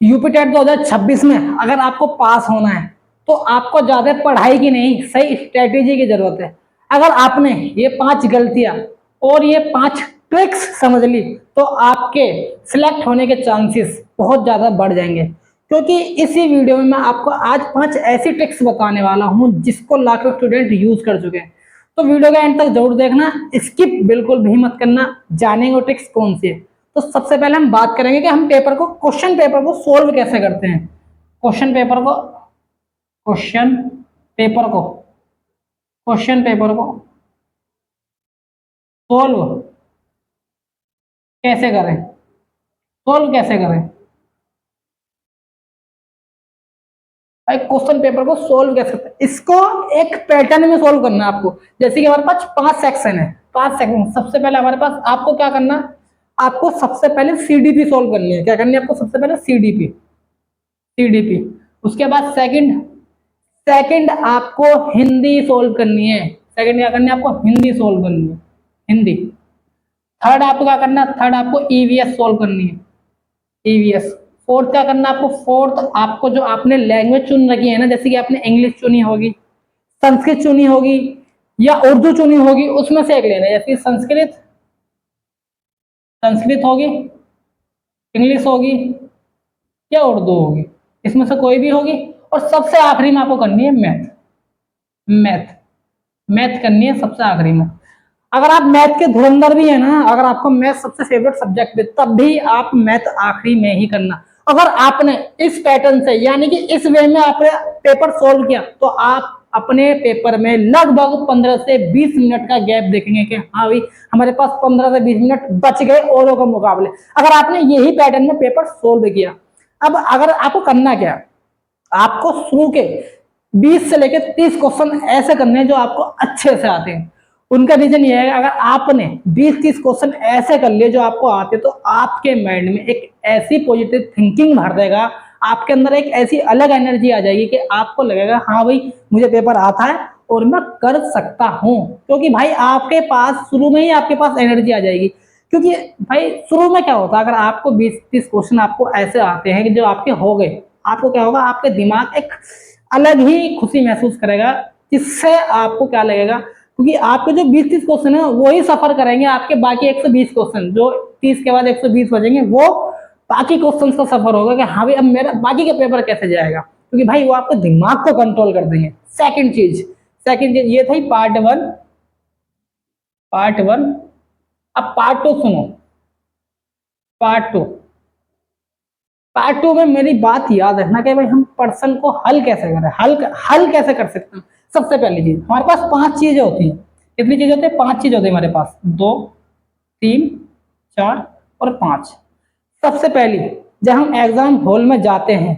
UP TET 2026 में अगर आपको पास होना है तो आपको ज्यादा पढ़ाई की नहीं, सही स्ट्रेटेजी की जरूरत है। अगर आपने ये 5 गलतियां और ये 5 ट्रिक्स समझ ली तो आपके सिलेक्ट होने के चांसेस बहुत ज्यादा बढ़ जाएंगे। क्योंकि इसी वीडियो में मैं आपको आज 5 ऐसी ट्रिक्स बताने वाला हूं जिसको लाखों स्टूडेंट यूज कर चुके हैं। तो वीडियो का एंड तक जरूर देखना, स्किप बिल्कुल भी मत करना, जानेंगे वो ट्रिक्स कौन सी है। तो सबसे पहले हम बात करेंगे कि हम क्वेश्चन पेपर को सोल्व कैसे करते हैं। क्वेश्चन पेपर को क्वेश्चन पेपर को क्वेश्चन पेपर को सोल्व कैसे करें, सोल्व कैसे करें भाई। क्वेश्चन पेपर को सोल्व कैसे करते हैं, इसको एक पैटर्न में सोल्व करना है आपको। जैसे कि हमारे पास 5 सेक्शन है, 5 सेक्शन। सबसे पहले हमारे पास आपको क्या करना, आपको सबसे पहले सीडीपी सोल्व करनी है। क्या करनी है आपको सबसे पहले सीडीपी, सीडीपी। उसके बाद सेकंड सेकंड आपको हिंदी सोल्व करनी है। सेकंड क्या करनी है आपको, हिंदी सोल्व करनी है, हिंदी। थर्ड आपको क्या करना है, थर्ड आपको ईवीएस सोल्व करनी है, ईवीएस। फोर्थ क्या करना है आपको, फोर्थ आपको जो आपने लैंग्वेज चुन रखी है ना, जैसे कि आपने इंग्लिश चुनी होगी, संस्कृत चुनी होगी या उर्दू चुनी होगी, उसमें से एक लेना है। जैसे संस्कृत संस्कृत होगी, इंग्लिश होगी या उर्दू होगी, इसमें से कोई भी होगी। और सबसे आखिरी में आपको करनी है मैथ, मैथ मैथ करनी है सबसे आखिरी में। अगर आप मैथ के धुरंधर भी है ना, अगर आपको मैथ सबसे फेवरेट सब्जेक्ट है, तब भी आप मैथ आखिरी में ही करना। अगर आपने इस पैटर्न से यानी कि इस वे में आपने पेपर सोल्व किया तो आप अपने पेपर में लगभग 15 से 20 मिनट का गैप देखेंगे कि हाँ भाई हमारे पास 15 से 20 मिनट बच गए औरों के मुकाबले, अगर आपने यही पैटर्न में पेपर सोल्व किया। अब अगर आपको करना क्या, आपको शुरू के 20 से लेकर 30 क्वेश्चन ऐसे करने हैं जो आपको अच्छे से आते हैं। उनका रीजन ये है अगर आपने 20-30 क्वेश्चन ऐसे कर लिए जो आपको आते तो आपके माइंड में एक ऐसी पॉजिटिव थिंकिंग भर देगा, आपके अंदर एक ऐसी अलग एनर्जी आ जाएगी कि आपको लगेगा हाँ भाई मुझे पेपर आता है और मैं कर सकता हूं। क्योंकि भाई आपके पास शुरू में ही आपके पास एनर्जी आ जाएगी। क्योंकि भाई शुरू में क्या होता है, अगर आपको 20-30 क्वेश्चन आपको ऐसे आते हैं कि जो आपके हो गए, आपको क्या होगा, आपके दिमाग एक अलग ही खुशी महसूस करेगा, जिससे आपको क्या लगेगा, क्योंकि आपके जो 20-30 क्वेश्चन है वो ही सफर करेंगे आपके बाकी 120 क्वेश्चन, जो 30 के बाद 120 बचेंगे वो बाकी क्वेश्चन का सफर होगा कि हाँ भाई अब मेरा बाकी का पेपर कैसे जाएगा। क्योंकि भाई वो आपके दिमाग को कंट्रोल कर देंगे। सेकंड चीज ये थी पार्ट 1। अब पार्ट 2 सुनो। पार्ट 2 में मेरी बात याद रखना कि भाई हम पर्सन को हल कैसे करें, हल कैसे कर सकते हैं। सबसे पहली चीज हमारे पास 5 चीजें होती हैं। कितनी चीजें होती है, 5 चीजें होती है हमारे पास, 2, 3, 4 और 5। सबसे पहली, जब हम एग्जाम हॉल में जाते हैं,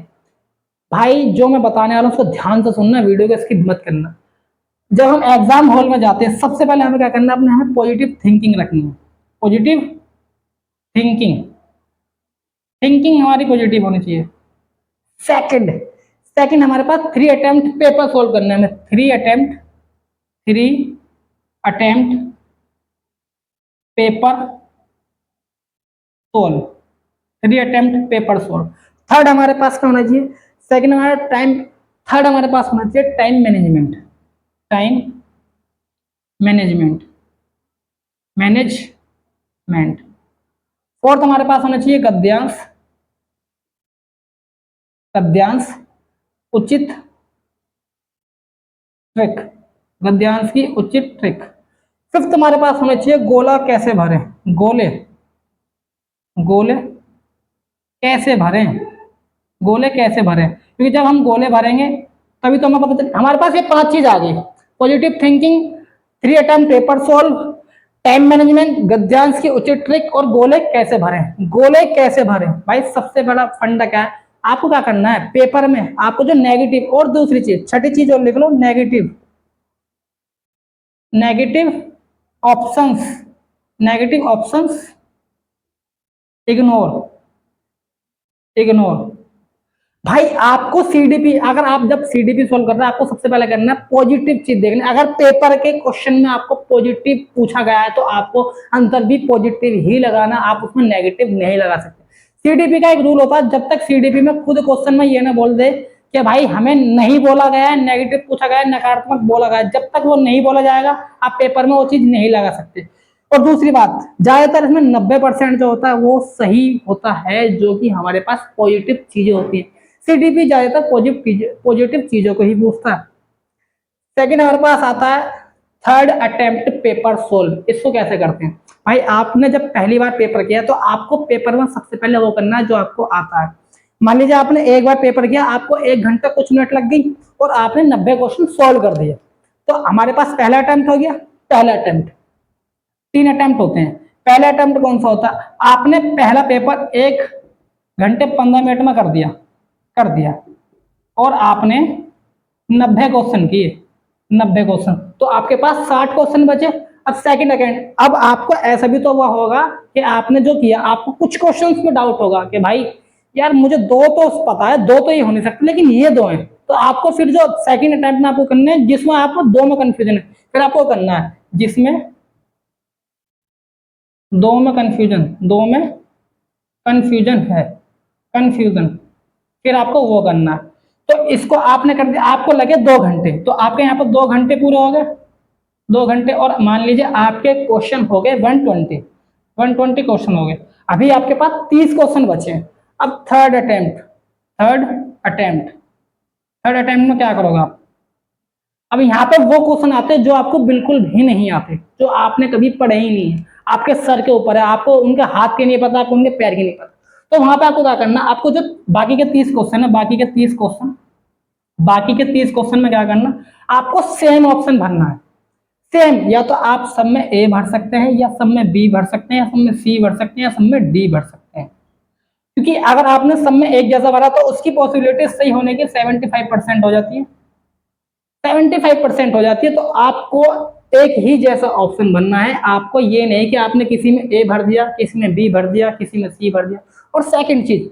भाई जो मैं बताने वाला हूं उसको ध्यान से सुनना, वीडियो को स्किप मत करना। जब हम एग्जाम हॉल में जाते हैं सबसे पहले हमें क्या करना है, अपने हमें पॉजिटिव थिंकिंग रखनी है। पॉजिटिव थिंकिंग थिंकिंग हमारी पॉजिटिव होनी चाहिए। सेकंड सेकंड हमारे पास 3 अटेम्प्ट पेपर सोल्व करने में, 3 attempt paper solve, 3 attempt paper solve. Third हमारे पास क्या होना चाहिए, सेकंड हमारा टाइम, थर्ड हमारे पास होना चाहिए time management, time management management. Fourth हमारे पास होना चाहिए गद्यांश, गद्यांश उचित ट्रिक, गद्यांश की उचित ट्रिक। फिफ्थ हमारे पास होना चाहिए गोला कैसे भरें, गोले गोले कैसे भरें, गोले कैसे भरें। क्योंकि जब हम गोले भरेंगे तभी तो हमें पता चले। हमारे पास ये 5 चीज आ गई, positive thinking, 3 attempt paper solve, time management, गद्यांश की उचित ट्रिक और गोले कैसे भरें। गोले कैसे भरें भाई, सबसे बड़ा फंडा क्या है, आपको क्या करना है पेपर में आपको जो नेगेटिव, और दूसरी चीज छठी चीज और लिख लो, negative options, negative options ignore भाई। आपको सीडीपी, अगर आप जब सीडीपी सोल्व कर रहे हैं आपको सबसे पहले करना है पॉजिटिव चीज देखनी। अगर पेपर के क्वेश्चन में आपको पॉजिटिव पूछा गया है तो आपको आंसर भी पॉजिटिव ही लगाना, आप उसमें नेगेटिव नहीं लगा सकते। सीडीपी का एक रूल होता है, जब तक सीडीपी में खुद क्वेश्चन में ये ना बोल दे कि भाई हमें नहीं बोला गया है, नेगेटिव पूछा गया है, नकारात्मक बोला गया है, जब तक वो नहीं बोला जाएगा आप पेपर में वो चीज नहीं लगा सकते। और दूसरी बात, ज्यादातर इसमें 90% जो होता है वो सही होता है, जो कि हमारे पास पॉजिटिव चीजें होती है। सीडीपी ज्यादातर पॉजिटिव चीजों को ही पूछता है। सेकंड हमारे पास आता है थर्ड अटेम्प्ट पेपर सोल्व। इसको कैसे करते हैं भाई, आपने जब पहली बार पेपर किया तो आपको पेपर में सबसे पहले वो करना है जो आपको आता है। मान लीजिए आपने एक बार पेपर किया, आपको 1 घंटा कुछ मिनट लग गई और आपने 90 क्वेश्चन सोल्व कर दिए, तो हमारे पास पहला अटेम्प्ट हो गया। पहला अटेम्प्ट, 3 अटेम्प्ट होते हैं। पहला अटेम्प्ट कौन सा होता है, आपने पहला पेपर 1 घंटे 15 मिनट में कर दिया और आपने 90 क्वेश्चन किए, 90 क्वेश्चन, तो आपके पास 60 क्वेश्चन बचे। अब सेकंड अटेम्प्ट, अब आपको ऐसा भी तो हुआ होगा कि आपने जो किया, आपको कुछ क्वेश्चंस में डाउट होगा कि भाई यार मुझे 2 तो पता है, 2 तो ये हो नहीं सकते, लेकिन ये 2 हैं, तो आपको फिर जो सेकंड अटेम्प्ट में आपको करना है जिसमें आपको 2 में कंफ्यूजन है, फिर आपको करना है जिसमें 2 में कंफ्यूजन है, कंफ्यूजन, फिर आपको वो करना है। तो इसको आपने कर दिया, आपको लगे 2 घंटे, तो आपके यहाँ पर 2 घंटे पूरे हो गए, 2 घंटे, और मान लीजिए आपके क्वेश्चन हो गए 120 क्वेश्चन हो गए। अभी आपके पास 30 क्वेश्चन बचे हैं। अब थर्ड अटेम्प्ट में क्या करोगे आप, अब यहाँ पे वो क्वेश्चन आते हैं जो आपको बिल्कुल भी नहीं आते, जो आपने कभी पढ़े ही नहीं है, आपके सर के ऊपर है, आपको उनके हाथ के नहीं पता, आपको उनके पैर के नहीं पता, तो वहां पे आपको क्या करना, आपको जो बाकी के 30 क्वेश्चन है, बाकी के 30 क्वेश्चन में क्या करना, आपको सेम ऑप्शन भरना है। सेम, या तो आप सब में ए भर सकते हैं, या सब में बी भर सकते हैं, या सब में सी भर सकते हैं, या सब में डी भर सकते हैं, क्योंकि अगर आपने सब में एक जैसा भरा तो उसकी पॉसिबिलिटी सही होने की 75% हो जाती है, 75% हो जाती है। तो आपको एक ही जैसा ऑप्शन बनना है, आपको ये नहीं कि आपने किसी में ए भर दिया, किसी में बी भर दिया, किसी में सी भर दिया। और सेकंड चीज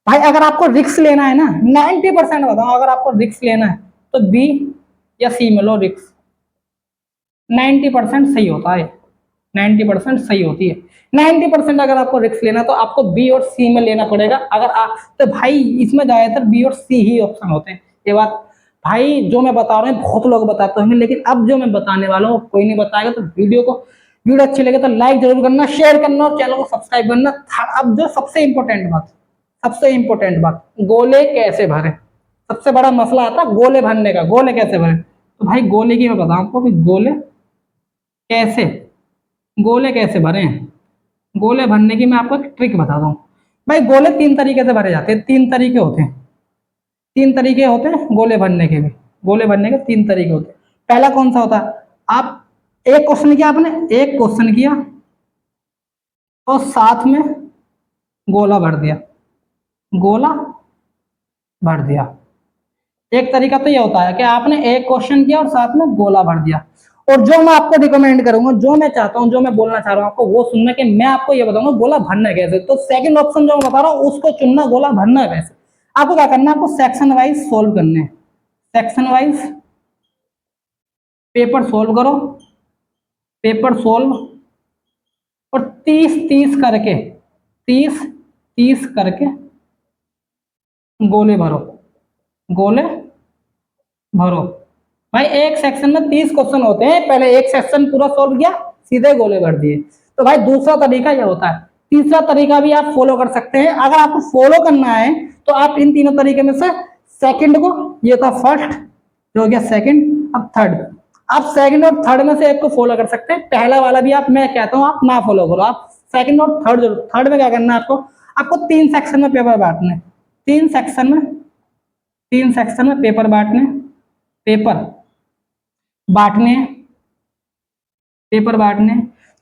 भाई, अगर आपको रिस्क लेना है ना, 90% बताओ, अगर आपको रिस्क लेना है तो बी या सी में लो रिस्क, 90% सही होता है, 90% सही होती है। 90% अगर आपको रिस्क लेना तो आपको बी और सी में लेना पड़ेगा। अगर आप, तो भाई इसमें ज्यादातर बी और सी ही ऑप्शन होते हैं। ये बात भाई जो मैं बता रहा हूँ बहुत लोग बताते होंगे, लेकिन अब जो मैं बताने वाला हूँ कोई नहीं बताएगा। तो वीडियो अच्छी लगे तो लाइक जरूर करना, शेयर करना और चैनल को सब्सक्राइब करना। अब जो सबसे इंपॉर्टेंट बात, गोले कैसे भरे, सबसे बड़ा मसला आता है गोले भरने का, गोले कैसे भरे। तो भाई गोले की मैं बताऊं आपको कि गोले कैसे भरे हैं। गोले भरने की मैं आपको एक ट्रिक बताता हूँ। भाई गोले 3 तरीके से भरे जाते हैं, 3 तरीके होते हैं, 3 तरीके होते हैं गोले भरने के भी। गोले भरने के 3 तरीके होते हैं। पहला कौन सा होता है, आप एक क्वेश्चन किया, आपने एक क्वेश्चन किया और साथ में गोला भर दिया। एक तरीका तो ये होता है कि आपने एक क्वेश्चन किया और साथ में गोला भर दिया। और जो मैं आपको रिकमेंड करूंगा, जो मैं चाहता हूं, जो मैं बोलना चाह रहा हूं आपको वो सुनना, कि मैं आपको ये बताऊंगा गोला भरना कैसे। तो सेकंड ऑप्शन जो मैं बता रहा हूं उसको चुनना, गोला भरना कैसे। आपको क्या करना है, आपको सेक्शन वाइज सोल्व करने, सेक्शन वाइज पेपर सोल्व करो, पेपर सोल्व, और 30 करके, 30 करके गोले भरो। भाई एक सेक्शन में 30 क्वेश्चन होते हैं, पहले एक सेक्शन पूरा सोल्व किया, सीधे गोले भर दिए। तो भाई दूसरा तरीका यह होता है। तीसरा तरीका भी आप फॉलो कर सकते हैं। अगर आपको फॉलो करना है तो आप इन तीनों तरीके में से सेकंड को, ये था फर्स्ट, जो हो गया सेकंड, अब थर्ड, आप सेकंड और थर्ड में से एक को फॉलो कर सकते हैं। पहला वाला भी आप, मैं कहता हूं आप ना फॉलो करो, आप सेकंड और थर्ड जरूर। थर्ड में क्या करना है, आपको 3 सेक्शन में पेपर बांटने, 3 सेक्शन में पेपर बांटने, पेपर बांटने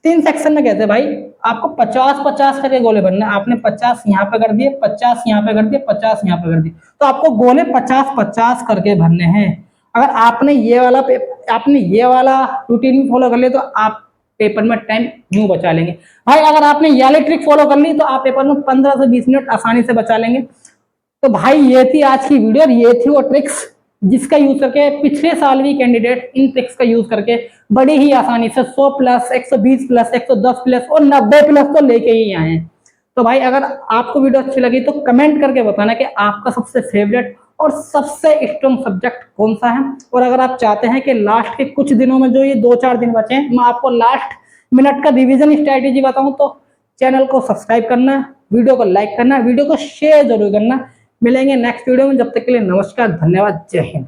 3 सेक्शन में कहते हैं भाई, आपको 50-50 करके गोले भरने। आपने 50 यहाँ पे कर दिए, 50 यहाँ पे कर दिए, 50 यहाँ पे कर दिए, तो आपको गोले 50-50 करके भरने हैं। अगर आपने ये वाला रूटीन भी फॉलो कर लिया तो आप पेपर में टाइम यूं बचा लेंगे। भाई अगर आपने ये वाली ट्रिक फॉलो कर ली तो आप पेपर में 15 से 20 मिनट आसानी से बचा लेंगे। तो भाई ये थी आज की वीडियो, ये थी वो ट्रिक्स जिसका यूज करके पिछले साल भी कैंडिडेट इन ट्रिक्स का यूज करके बड़ी ही आसानी से 100 प्लस, 120 प्लस, 110 प्लस और 90 प्लस तो लेके ही आए हैं। तो भाई अगर आपको वीडियो अच्छी लगी तो कमेंट करके बताना कि आपका सबसे फेवरेट और सबसे स्ट्रॉन्ग सब्जेक्ट कौन सा है। और अगर आप चाहते हैं कि लास्ट के कुछ दिनों में जो ये 2-4 दिन बचे हैं मैं आपको लास्ट मिनट का रिवीजन स्ट्रेटेजी बताऊं, तो चैनल को सब्सक्राइब करना, वीडियो को लाइक करना, वीडियो को शेयर जरूर करना। मिलेंगे नेक्स्ट वीडियो में, जब तक के लिए नमस्कार, धन्यवाद, जय हिंद।